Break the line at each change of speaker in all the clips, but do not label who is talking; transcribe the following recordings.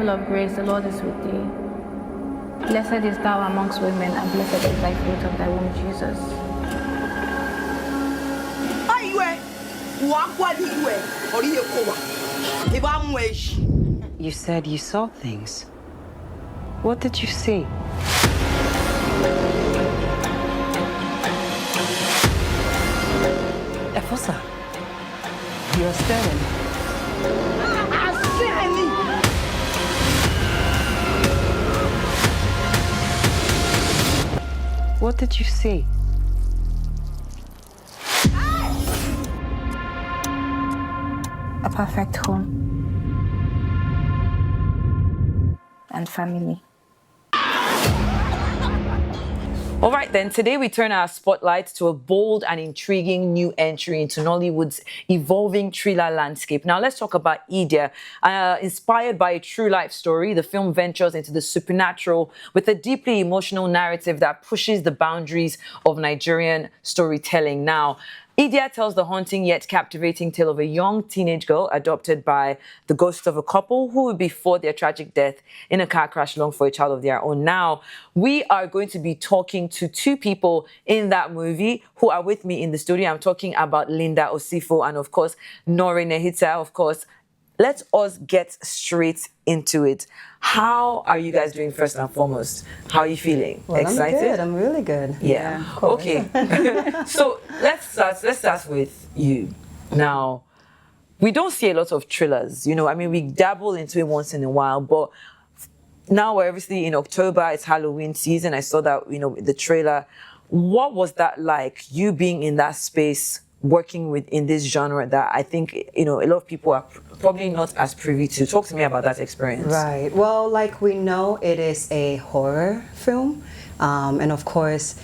full of grace, the Lord is with thee. Blessed is thou amongst women, and blessed is thy fruit of thy womb, Jesus.
You said you saw things. What did you see? Efosa, you're staring. What did you see?
A perfect home and family.
All right, then, today we turn our spotlight to a bold and intriguing new entry into Nollywood's evolving thriller landscape. Now, let's talk about Idia. Inspired by a true life story, the film ventures into the supernatural with a deeply emotional narrative that pushes the boundaries of Nigerian storytelling. Now, Idia tells the haunting yet captivating tale of a young teenage girl adopted by the ghost of a couple who would be fought their tragic death in a car crash long for a child of their own. Now, we are going to be talking to two people in that movie who are with me in the studio. I'm talking about Linda Osifo and, of course, Noray Nehita, of course. Let us get straight into it. How are you guys doing first and foremost? How are you feeling?
Well,
excited?
I'm good. I'm really good.
Yeah. Okay. So let's start with you. Now, we don't see a lot of thrillers. You know, I mean, we dabble into it once in a while, but now we're obviously in October. It's Halloween season. I saw that, you know, the trailer. What was that like? You being in that space, working in this genre that I think, you know, a lot of people are probably not as privy to. Talk to me about that experience.
Right. Well, like we know, it is a horror film, and of course,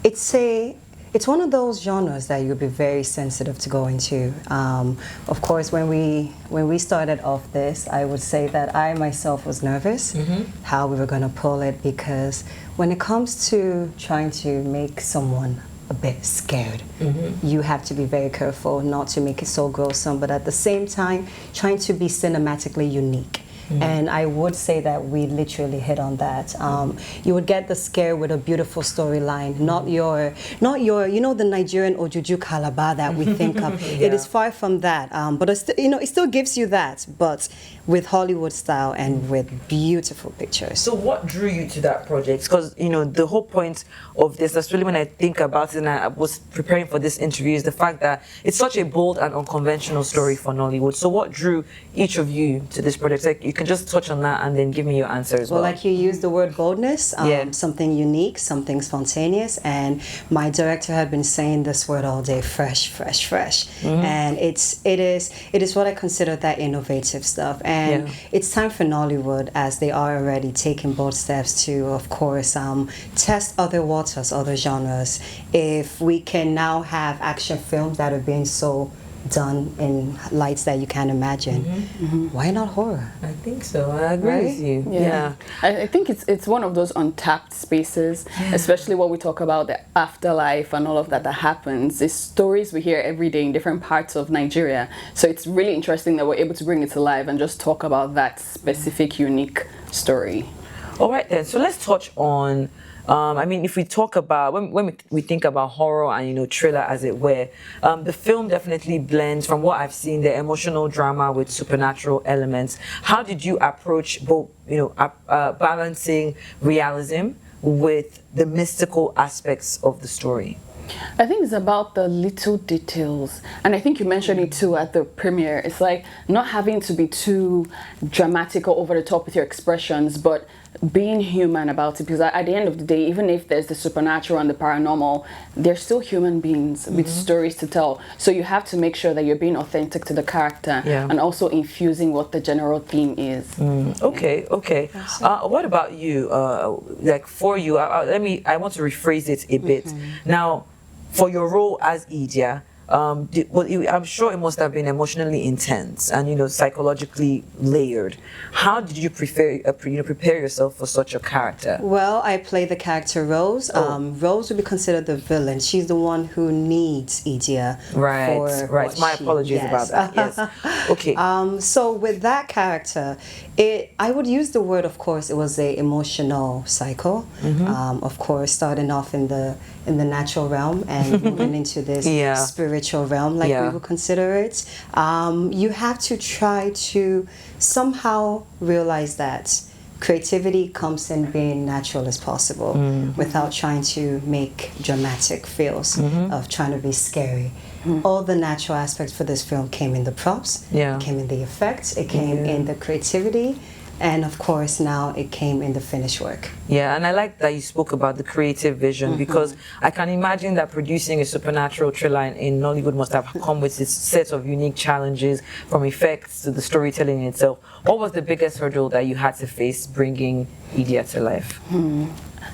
it's one of those genres that you'll be very sensitive to go into. Of course, when we started off this, I would say that I myself was nervous how we were going to pull it, because when it comes to trying to make someone a bit scared, you have to be very careful not to make it so gruesome, but at the same time trying to be cinematically unique. And I would say that we literally hit on that. You would get the scare with a beautiful storyline, not your, you know, the Nigerian Ojuju Calabar that we think of. It is far from that, but it's, you know, it still gives you that, but with Hollywood style and with beautiful pictures.
So what drew you to that project? Because, you know, the whole point of this, that's really when I think about it and I was preparing for this interview, is the fact that it's such a bold and unconventional story for Nollywood. So what drew each of you to this project? Like, you can just touch on that and then give me your answer as well.
Well, like you used the word boldness, something unique, something spontaneous, and my director had been saying this word all day: fresh, fresh, fresh. And it is what I consider that innovative stuff. And it's time for Nollywood, as they are already taking bold steps to, of course, test other waters, other genres. If we can now have action films that are being so done in lights that you can't imagine, why not horror?
I think so. I agree with you. Yeah.
I think it's one of those untapped spaces, especially when we talk about the afterlife and all of that happens. It's stories we hear every day in different parts of Nigeria. So it's really interesting that we're able to bring it to life and just talk about that specific, unique story.
All right then. So let's touch on. I mean, if we talk about, when we think about horror and, you know, thriller as it were, the film definitely blends, from what I've seen, the emotional drama with supernatural elements. How did you approach both, you know, balancing realism with the mystical aspects of the story?
I think it's about the little details, and I think you mentioned it too at the premiere. It's like not having to be too dramatic or over the top with your expressions, but being human about it, because at the end of the day, even if there's the supernatural and the paranormal, they're still human beings with stories to tell. So you have to make sure that you're being authentic to the character and also infusing what the general theme is.
Okay. What about you? Like for you, I want to rephrase it a bit. Now, for your role as Idia, I'm sure it must have been emotionally intense and psychologically layered. How did you prepare yourself for such a character?
Well, I play the character Rose. Rose would be considered the villain. She's the one who needs Idia.
Right. My apologies about that. Yes. Okay.
So with that character, I would use the word, of course, it was a emotional cycle. Of course, starting off in the natural realm and moving into this spiritual realm, like we would consider it. You have to try to somehow realize that creativity comes in being natural as possible without trying to make dramatic feels of trying to be scary. All the natural aspects for this film came in the props, it came in the effects, it came in the creativity, and of course now it came in the finished work.
Yeah, and I like that you spoke about the creative vision because I can imagine that producing a supernatural thriller in Nollywood must have come with its set of unique challenges, from effects to the storytelling itself. What was the biggest hurdle that you had to face bringing Idia to life?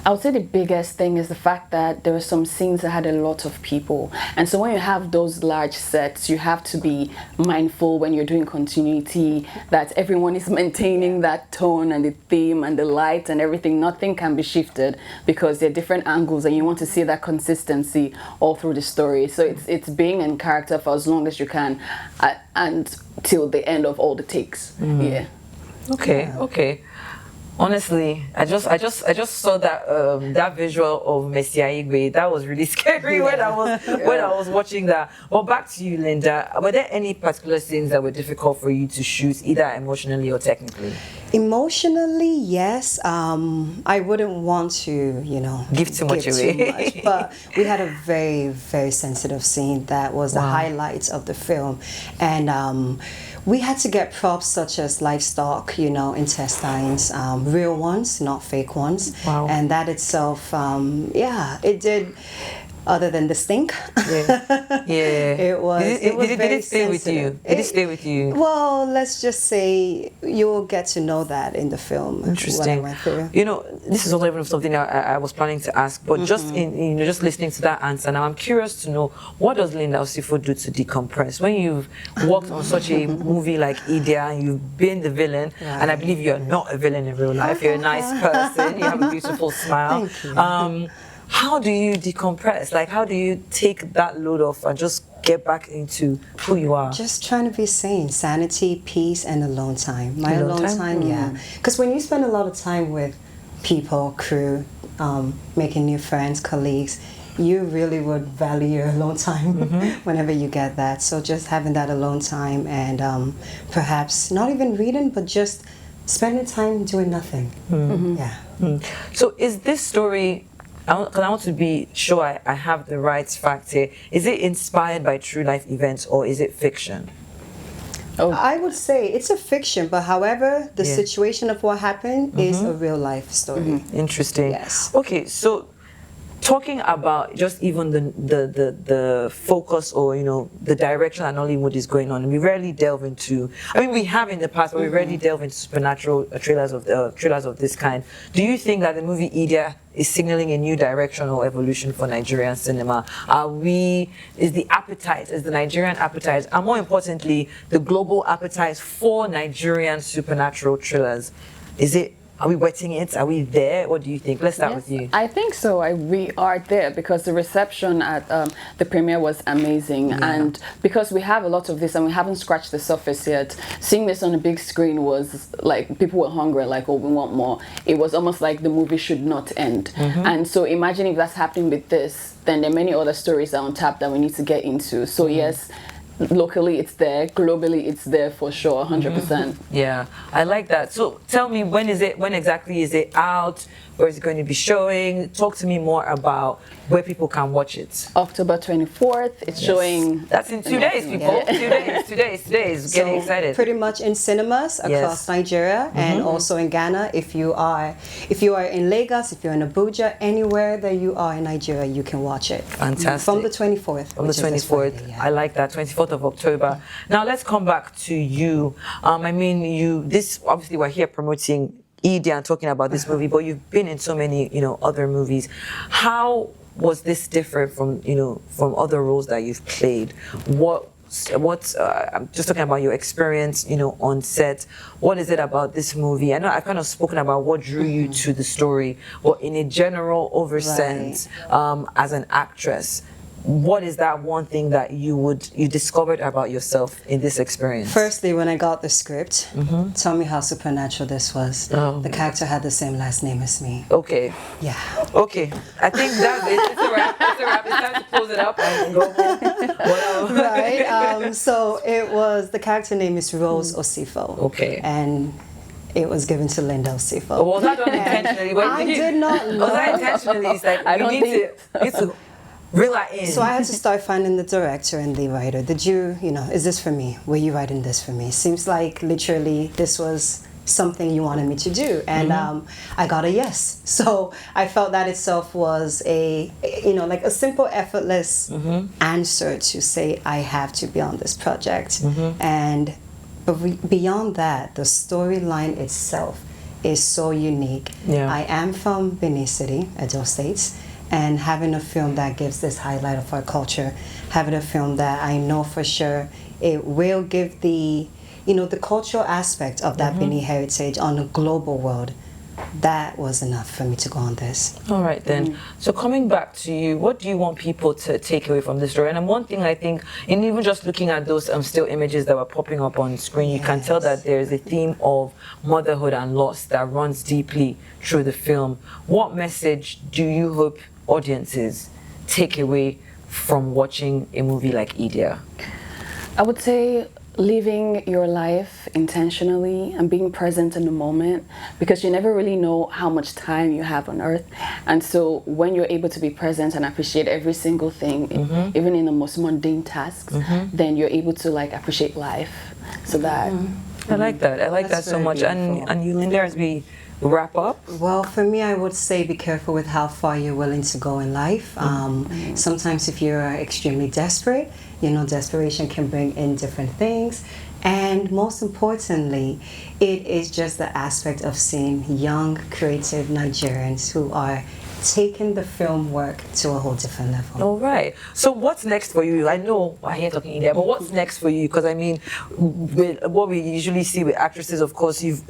I would say the biggest thing is the fact that there were some scenes that had a lot of people. And so when you have those large sets, you have to be mindful when you're doing continuity that everyone is maintaining that tone and the theme and the light and everything. Nothing can be shifted because there are different angles and you want to see that consistency all through the story. So it's being in character for as long as you can and till the end of all the takes. Yeah.
Okay. Honestly, I just saw that that visual of Messiah Igwe. That was really scary when I was watching that. Well, back to you, Linda. Were there any particular scenes that were difficult for you to shoot, either emotionally or technically?
Emotionally, yes. I wouldn't want to,
give too much away.
But we had a very, very sensitive scene that was the highlight of the film, and we had to get props such as livestock, intestines, real ones, not fake ones.
Wow.
And that itself, it did. Other than the stink, it was.
Did it stay with you? Did it stay with you?
Well, let's just say you'll get to know that in the film.
Interesting.
What I went through.
This is not even something I was planning to ask, but just just listening to that answer, now I'm curious to know, what does Linda Osifo do to decompress when you've worked on such a movie like Idia and you've been the villain, and I believe you're not a villain in real life. You're a nice person. You have a beautiful smile.
Thank you.
How do you decompress? Like, how do you take that load off and just get back into who you are?
Just trying to be sane. Sanity, peace, and alone time. My alone time, yeah. Because when you spend a lot of time with people, crew, making new friends, colleagues, you really would value your alone time whenever you get that. So just having that alone time and perhaps not even reading, but just spending time doing nothing. Yeah.
So is this story... Because I want to be sure I have the right facts here. Is it inspired by true life events or is it fiction?
I would say it's a fiction, but however, the situation of what happened is a real life story.
Interesting.
Yes.
Okay, so talking about just even the focus or the direction that Nollywood is going on, we rarely delve into. I mean, we have in the past, but we rarely delve into supernatural thrillers of this kind. Do you think that the movie Idia is signaling a new direction or evolution for Nigerian cinema? Is the Nigerian appetite, and more importantly, the global appetite for Nigerian supernatural thrillers, are we wetting it? Are we there? What do you think? Let's start with you.
I think so. We are there because the reception at the premiere was amazing. And because we have a lot of this and we haven't scratched the surface yet, seeing this on a big screen was like, people were hungry, like, oh, we want more. It was almost like the movie should not end. And so imagine if that's happening with this, then there are many other stories that are on tap that we need to get into. So yes, locally it's there, globally it's there for sure, 100%.
Yeah, I like that. So tell me, when exactly is it out? Where is it going to be showing? Talk to me more about where people can watch it.
October 24th, it's showing.
That's in 2 days, people. 2 days. Today is getting excited.
Pretty much in cinemas across Nigeria and also in Ghana. If you are in Lagos, if you're in Abuja, anywhere that you are in Nigeria, you can watch it.
Fantastic.
From the 24th.
From the 24th. Friday, I like that. 24th of October. Now let's come back to you. This obviously we're here promoting Idia and talking about this movie, but you've been in so many, other movies. How was this different from, from other roles that you've played? I'm just talking about your experience, on set. What is it about this movie? I know I've kind of spoken about what drew you to the story, but in a general sense, as an actress, what is that one thing that you discovered about yourself in this experience?
Firstly, when I got the script, tell me how supernatural this was. The character had the same last name as me.
Okay.
Yeah.
Okay. I think that's it. It's a wrap. It's a wrap. It's time to close it up and go home.
Right. So the character name is Rose Osifo.
Okay.
And it was given to Linda Osifo.
Oh, was that done intentionally?
I did not know.
Was that intentionally? It's like,
I don't think
you need to reel that in.
So I had to start finding the director and the writer. Did you, is this for me? Were you writing this for me? Seems like literally this was something you wanted me to do. And I got a yes. So I felt that itself was like a simple, effortless answer to say, I have to be on this project. But beyond that, the storyline itself is so unique.
Yeah.
I am from Benin City, Edo State. And having a film that gives this highlight of our culture, having a film that I know for sure it will give the cultural aspect of that Benin heritage on a global world, that was enough for me to go on this.
All right then. So coming back to you, what do you want people to take away from this story? And one thing I think, and even just looking at those still images that were popping up on screen, you can tell that there is a theme of motherhood and loss that runs deeply through the film. What message do you hope audiences take away from watching a movie like Idia?
I would say living your life intentionally and being present in the moment, because you never really know how much time you have on earth. And so when you're able to be present and appreciate every single thing, even in the most mundane tasks, then you're able to appreciate life. So that
I like that. I like
That's
that so
very
much.
beautiful.
And you, Linda, as we wrap up?
Well, for me, I would say be careful with how far you're willing to go in life. Sometimes if you're extremely desperate, desperation can bring in different things. And most importantly, it is just the aspect of seeing young, creative Nigerians who are taking the film work to a whole different level.
All right. So what's next for you? I know I hear talking India, but what's next for you? Because I mean, with what we usually see with actresses, of course, you've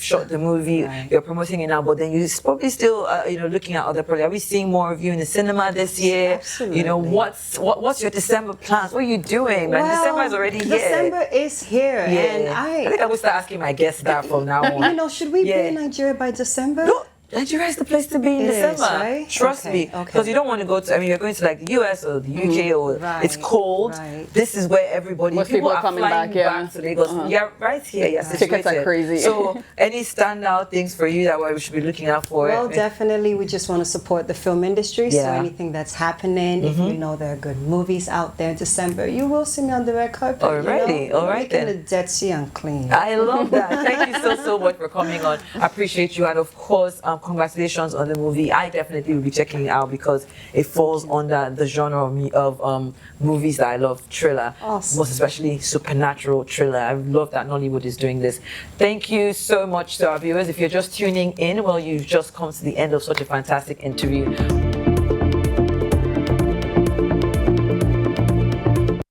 shot the movie, you're promoting it now, but then you're probably still, looking at other projects. Are we seeing more of you in the cinema this year?
Absolutely.
What's your December plans? What are you doing? Man, December is already here.
December is here, and
I think I will start asking my guests that from now on.
Should we be in Nigeria by December?
No. Nigeria is the place to be in December.
Right?
Trust me. Because you don't want to go to, you're going to the US or the UK or it's cold.
Right.
This is where most people are
coming
flying back to Lagos. Yeah, right here. Yes,
tickets are crazy.
So any standout things for you that we should be looking out for?
Well, definitely we just want to support the film industry. So anything that's happening, if you know there are good movies out there in December, you will see me on the red carpet.
Alrighty, all right then.
Making the Dead Sea unclean.
I love that. Thank you so much for coming on. I appreciate you, and of course, congratulations on the movie. I definitely will be checking it out because it falls under the genre of movies that I love, thriller, most especially supernatural thriller. I love that Nollywood is doing this. Thank you so much to our viewers. If you're just tuning in, well, you've just come to the end of such a fantastic interview